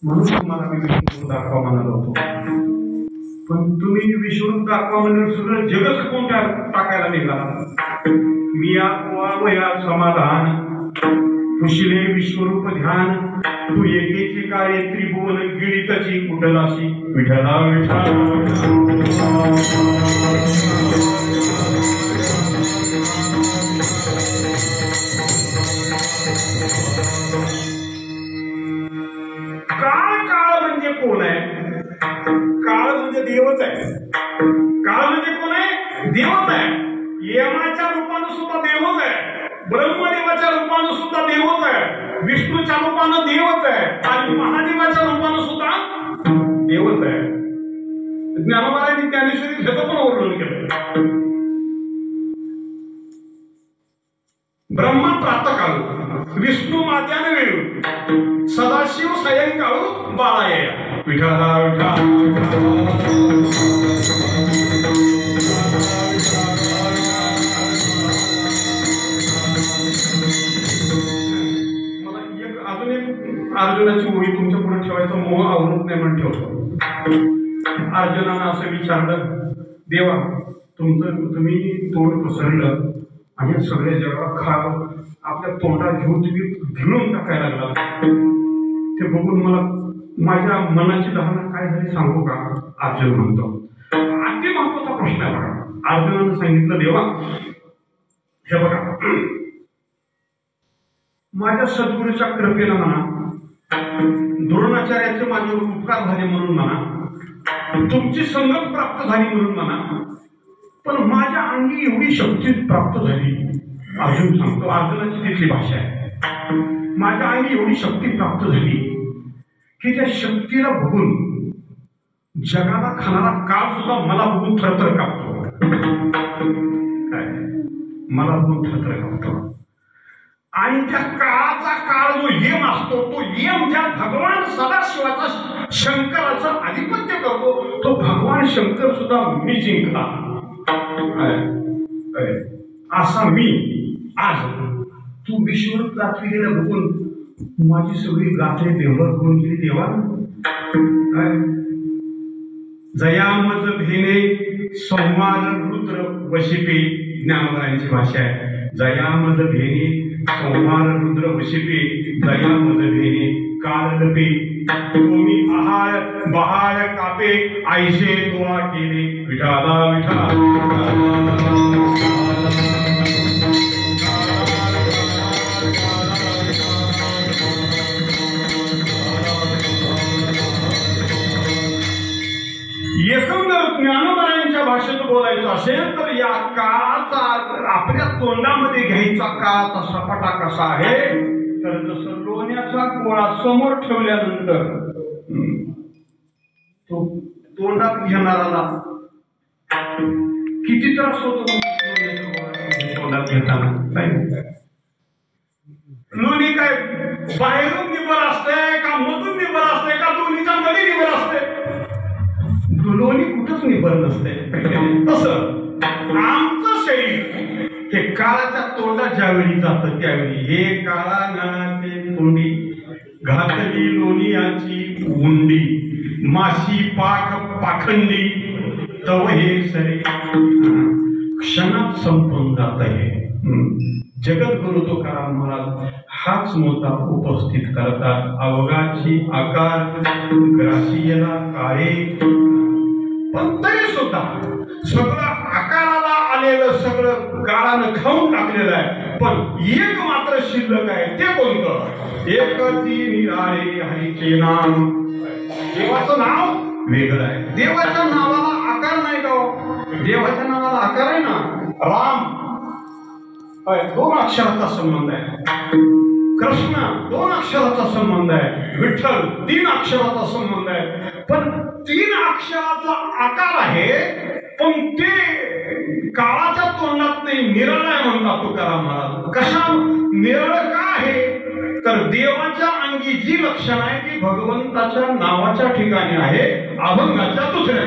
म्हणून तुम्हाला मी विष्णू दाखवा म्हणालो होतो, पण तुम्ही विष्णू दाखवा म्हणून सगळं जगच कोण टाकायला निघाला. मी या वया समाधान कुशिले विश्वरूप ध्यान, तू एकेची कार्य त्रिभुवन गिळितची कुठलाशी. विठला विठला काळ काळ म्हणजे कोण आहे? काळ म्हणजे देवच आहे. काळ म्हणजे कोण आहे? देवच आहे. यमाच्या रूपानं सुद्धा देवच आहे, ब्रह्मदेवाच्या रूपानं सुद्धा देवच आहे, विष्णूच्या रूपानं देवच आहे आणि महादेवाच्या रूपानं सुद्धा देवच आहे. ज्ञानोबारांनी ज्ञानेश्वरी ह्याचं पण वर्णन केलं. ब्रह्मा प्रातःकाळ, विष्णू माध्यान वेळू, सदाशिव सायंकाळू बाळाय. विठला विठला अर्जुनाची ओळी तुमच्या पुढे ठेवायचा मोह आवरत नाही म्हणून ठेवतो. अर्जुनानं असं विचारलं, देवा तुम्ही तोंड पसरलं आणि सगळ्या जगाला खाव आपल्या तोंडात घेऊन तुम्ही गिळून टाकायला लागला. ते बघून मला माझ्या मनाची धारणा काय झाली सांगू का? अर्जुन म्हणतो. अति महत्वाचा प्रश्न आहे बघा. अर्जुनानं सांगितलं, देवा हे बघा, माझ्या सद्गुरूच्या कृपेनं म्हणा, द्रोणाचार्याचे माझ्यावर उपकार झाले म्हणून म्हणा, तुमची संगत प्राप्त झाली म्हणून म्हणा, पण माझ्या अंगी एवढी शक्ती प्राप्त झाली. अर्जुन सांगतो, अर्जुनाची तिथली भाषा आहे, माझ्या अंगी एवढी शक्ती प्राप्त झाली की त्या शक्तीला बघून जगाला खाणारा काळ सुद्धा मला बघून थरथर कापतो. काय मला बघून थरथर कापतो. आणि त्या काळाचा काळ जो यम असतो, तो यम ज्या भगवान सदाशिवाचा शंकराचं आधिपत्य करतो, तो भगवान शंकर सुद्धा मी जिंकला. असा मी आज तू विश्वरूप दाखविलेलं बघून माझी सगळी गाथे देवर करून गेली. देवा जयामज भेने संवाद रुद्र वशिपे, ज्ञानोबारांची भाषा आहे. जयामज भेने संवाद रुद्र वशिपे, जयामज भेने कालदपे, तुम्ही आहार बहार कापे आईशे गोळा केले. विठाला विठा एकंदर ज्ञानोबारांच्या भाषेत बोलायचं असेल तर या काळाचा आपल्या तोंडामध्ये घ्यायचा काळाचा सपाटा कसा आहे, तर जसं लोण्याचा गोळा समोर ठेवल्यानंतर तो तोंडात घेणाराला किती त्रास होतो तोंडात घेताना. लोणी काय बाहेरून निबर असते का मधून निबर असते का दोन्हीच्या मध्ये निबर असते? लोणी कुठंच निबर नसते. तसं आमचं शरीर हे काळाच्या तोंडात ज्यावेळी जातं त्यावेळी हे काळा नाळाचे तोंडी घातली लोणियाची उंडी, माशी पाख पाखंडी तव हे शरीर क्षणात संपून जात आहे. जगद्गुरु तुकाराम महाराज हाच मुद्दा उपस्थित करतात. अवघाची आकार ग्रासीयला काळे, पण तरी सुद्धा सगळं आकाराला आलेलं सगळं काळानं खाऊन टाकलेलं आहे, पण एक मात्र शिल्लक आहे. ते कोणतं? एकची निराळे हरीचे नाम. देवाचं नाव वेगळं आहे. देवाच्या नावाला आकार नाही का? देवाच्या नावाला आकार आहे ना. राम 2 अक्षराचा संबंध आहे, कृष्ण 2 अक्षराचा संबंध आहे, विठ्ठल 3 अक्षराचा संबंध आहे. पण 3 अक्षराचा आकार आहे, पण ते काळाच्या तोंडात नाही, निरळ आहे म्हणतात तुकाराम महाराज. कशा निरळ का आहे? तर देवाच्या अंगी जी लक्षण आहे ती भगवंताच्या नावाच्या ठिकाणी आहे, अभंगाच्या दुसऱ्या.